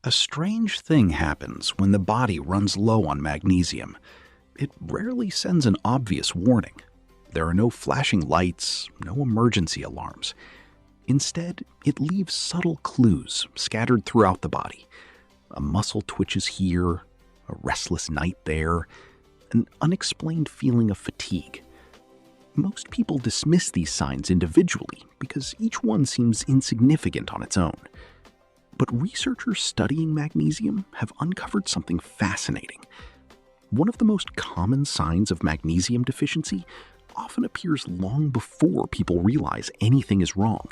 A strange thing happens when the body runs low on magnesium. It rarely sends an obvious warning. There are no flashing lights, no emergency alarms. Instead, it leaves subtle clues scattered throughout the body. A muscle twitches here, a restless night there, an unexplained feeling of fatigue. Most people dismiss these signs individually because each one seems insignificant on its own. But researchers studying magnesium have uncovered something fascinating. One of the most common signs of magnesium deficiency often appears long before people realize anything is wrong.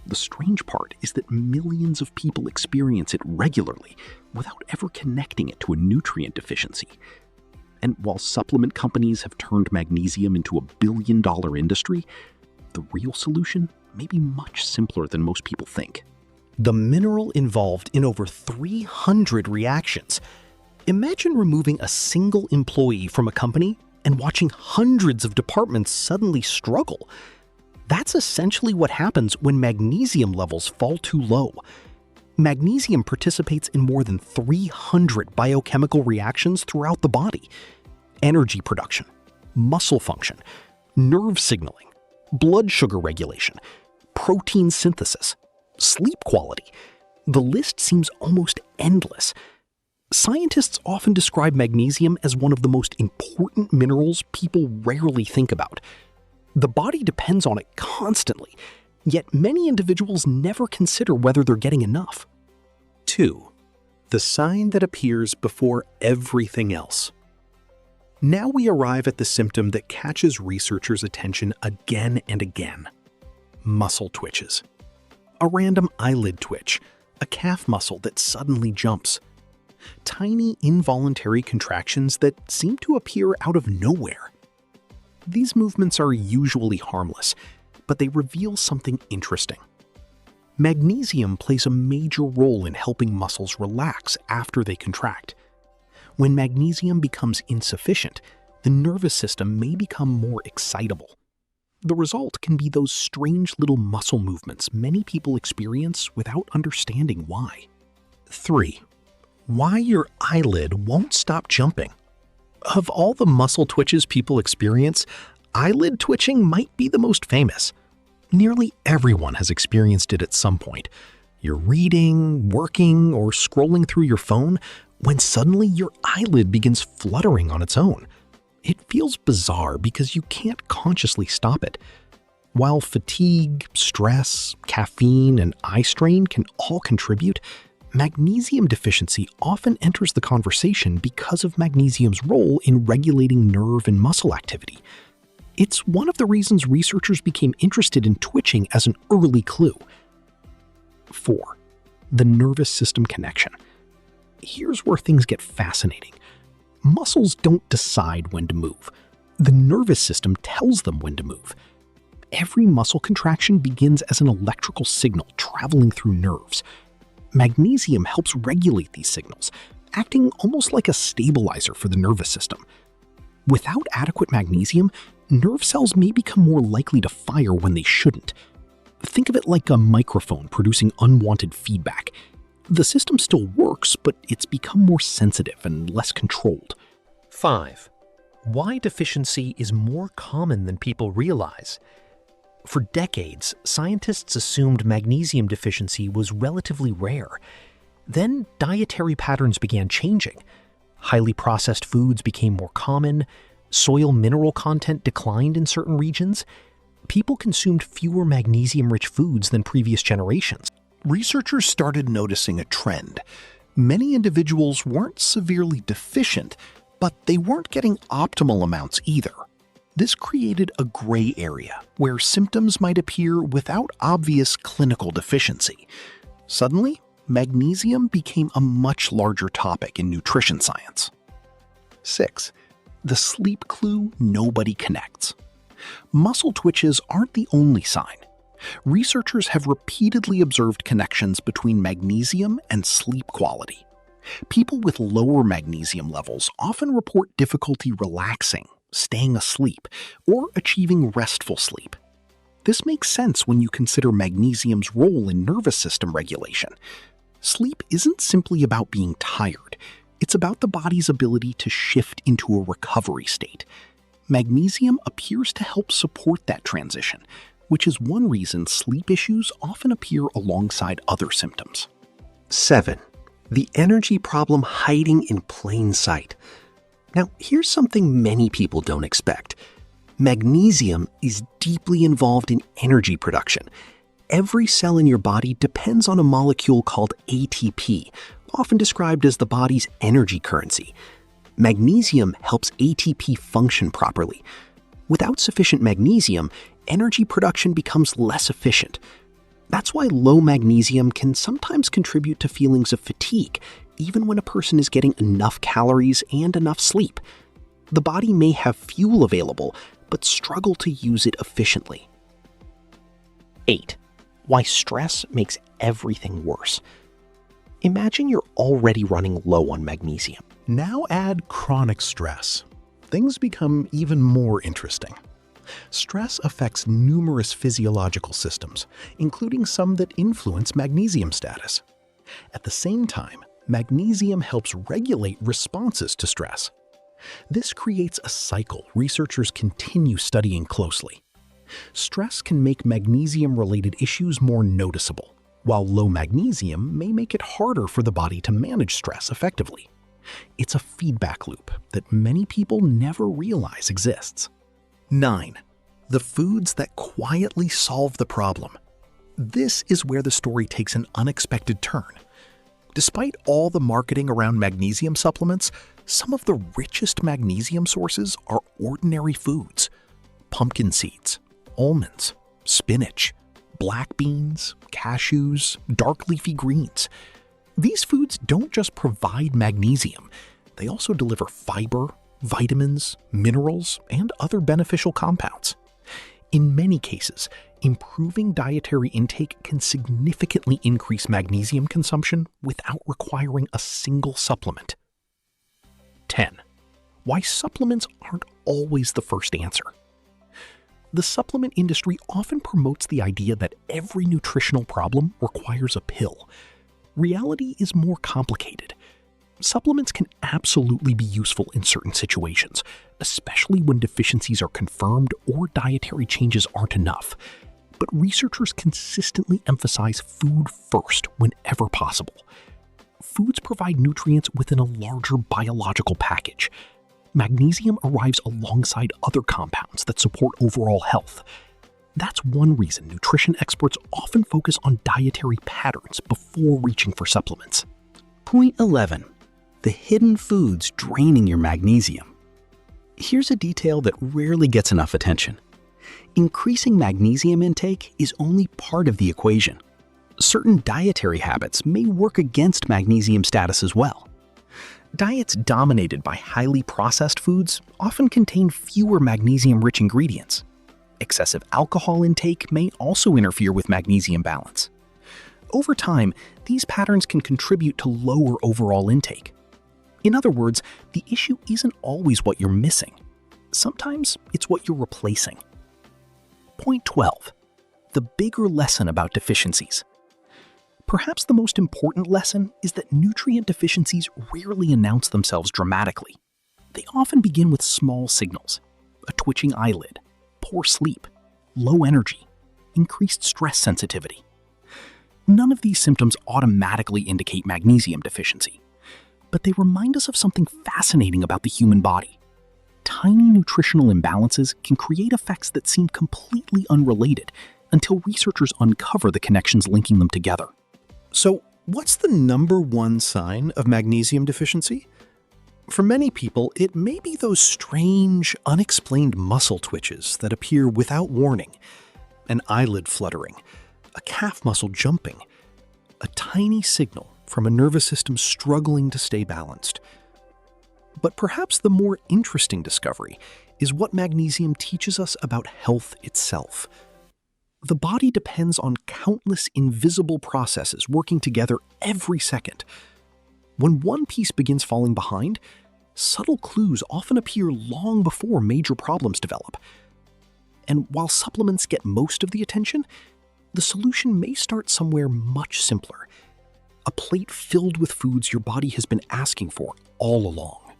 The strange part is that millions of people experience it regularly without ever connecting it to a nutrient deficiency. And while supplement companies have turned magnesium into a billion-dollar industry, the real solution may be much simpler than most people think. The mineral involved in over 300 reactions. Imagine removing a single employee from a company and watching hundreds of departments suddenly struggle. That's essentially what happens when magnesium levels fall too low. Magnesium participates in more than 300 biochemical reactions throughout the body. Energy production, muscle function, nerve signaling, blood sugar regulation, protein synthesis, sleep quality. The list seems almost endless. Scientists often describe magnesium as one of the most important minerals people rarely think about. The body depends on it constantly, yet many individuals never consider whether they're getting enough. 2. The sign that appears before everything else. Now we arrive at the symptom that catches researchers' attention again and again. Muscle twitches. A random eyelid twitch, a calf muscle that suddenly jumps. Tiny involuntary contractions that seem to appear out of nowhere. These movements are usually harmless, but they reveal something interesting. Magnesium plays a major role in helping muscles relax after they contract. When magnesium becomes insufficient, the nervous system may become more excitable. The result can be those strange little muscle movements many people experience without understanding why. 3. Why your eyelid won't stop jumping. Of all the muscle twitches people experience, eyelid twitching might be the most famous. Nearly everyone has experienced it at some point. You're reading, working, or scrolling through your phone when suddenly your eyelid begins fluttering on its own. It feels bizarre because you can't consciously stop it. While fatigue, stress, caffeine, and eye strain can all contribute, magnesium deficiency often enters the conversation because of magnesium's role in regulating nerve and muscle activity. It's one of the reasons researchers became interested in twitching as an early clue. 4. The nervous system connection. Here's where things get fascinating. Muscles don't decide when to move. The nervous system tells them when to move. Every muscle contraction begins as an electrical signal traveling through nerves. Magnesium helps regulate these signals, acting almost like a stabilizer for the nervous system. Without adequate magnesium, nerve cells may become more likely to fire when they shouldn't. Think of it like a microphone producing unwanted feedback. The system still works, but it's become more sensitive and less controlled. 5. Why deficiency is more common than people realize. For decades, scientists assumed magnesium deficiency was relatively rare. Then dietary patterns began changing. Highly processed foods became more common. Soil mineral content declined in certain regions. People consumed fewer magnesium-rich foods than previous generations. Researchers started noticing a trend. Many individuals weren't severely deficient, but they weren't getting optimal amounts either. This created a gray area where symptoms might appear without obvious clinical deficiency. Suddenly, magnesium became a much larger topic in nutrition science. 6. The sleep clue nobody connects. Muscle twitches aren't the only sign. Researchers have repeatedly observed connections between magnesium and sleep quality. People with lower magnesium levels often report difficulty relaxing, staying asleep, or achieving restful sleep. This makes sense when you consider magnesium's role in nervous system regulation. Sleep isn't simply about being tired. It's about the body's ability to shift into a recovery state. Magnesium appears to help support that transition, which is one reason sleep issues often appear alongside other symptoms. 7. The energy problem hiding in plain sight. Now, here's something many people don't expect. Magnesium is deeply involved in energy production. Every cell in your body depends on a molecule called ATP, often described as the body's energy currency. Magnesium helps ATP function properly. Without sufficient magnesium, energy production becomes less efficient. That's why low magnesium can sometimes contribute to feelings of fatigue, even when a person is getting enough calories and enough sleep. The body may have fuel available, but struggle to use it efficiently. 8. Why stress makes everything worse. Imagine you're already running low on magnesium. Now add chronic stress. Things become even more interesting. Stress affects numerous physiological systems, including some that influence magnesium status. At the same time, magnesium helps regulate responses to stress. This creates a cycle researchers continue studying closely. Stress can make magnesium-related issues more noticeable, while low magnesium may make it harder for the body to manage stress effectively. It's a feedback loop that many people never realize exists. 9. The foods that quietly solve the problem. This is where the story takes an unexpected turn. Despite all the marketing around magnesium supplements, some of the richest magnesium sources are ordinary foods. Pumpkin seeds, almonds, spinach, black beans, cashews, dark leafy greens. These foods don't just provide magnesium, they also deliver fiber, vitamins, minerals, and other beneficial compounds. In many cases, improving dietary intake can significantly increase magnesium consumption without requiring a single supplement. 10. Why supplements aren't always the first answer. The supplement industry often promotes the idea that every nutritional problem requires a pill. Reality is more complicated. Supplements can absolutely be useful in certain situations, especially when deficiencies are confirmed or dietary changes aren't enough. But researchers consistently emphasize food first whenever possible. Foods provide nutrients within a larger biological package. Magnesium arrives alongside other compounds that support overall health. That's one reason nutrition experts often focus on dietary patterns before reaching for supplements. Point 11. The hidden foods draining your magnesium. Here's a detail that rarely gets enough attention. Increasing magnesium intake is only part of the equation. Certain dietary habits may work against magnesium status as well. Diets dominated by highly processed foods often contain fewer magnesium-rich ingredients. Excessive alcohol intake may also interfere with magnesium balance. Over time, these patterns can contribute to lower overall intake. In other words, the issue isn't always what you're missing. Sometimes it's what you're replacing. Point 12. The bigger lesson about deficiencies. Perhaps the most important lesson is that nutrient deficiencies rarely announce themselves dramatically. They often begin with small signals: a twitching eyelid, poor sleep, low energy, increased stress sensitivity. None of these symptoms automatically indicate magnesium deficiency, but they remind us of something fascinating about the human body. Tiny nutritional imbalances can create effects that seem completely unrelated until researchers uncover the connections linking them together. So, what's the number one sign of magnesium deficiency? For many people, it may be those strange, unexplained muscle twitches that appear without warning, an eyelid fluttering, a calf muscle jumping, a tiny signal from a nervous system struggling to stay balanced. But perhaps the more interesting discovery is what magnesium teaches us about health itself. The body depends on countless invisible processes working together every second. When one piece begins falling behind, subtle clues often appear long before major problems develop. And while supplements get most of the attention, the solution may start somewhere much simpler. a plate filled with foods your body has been asking for all along.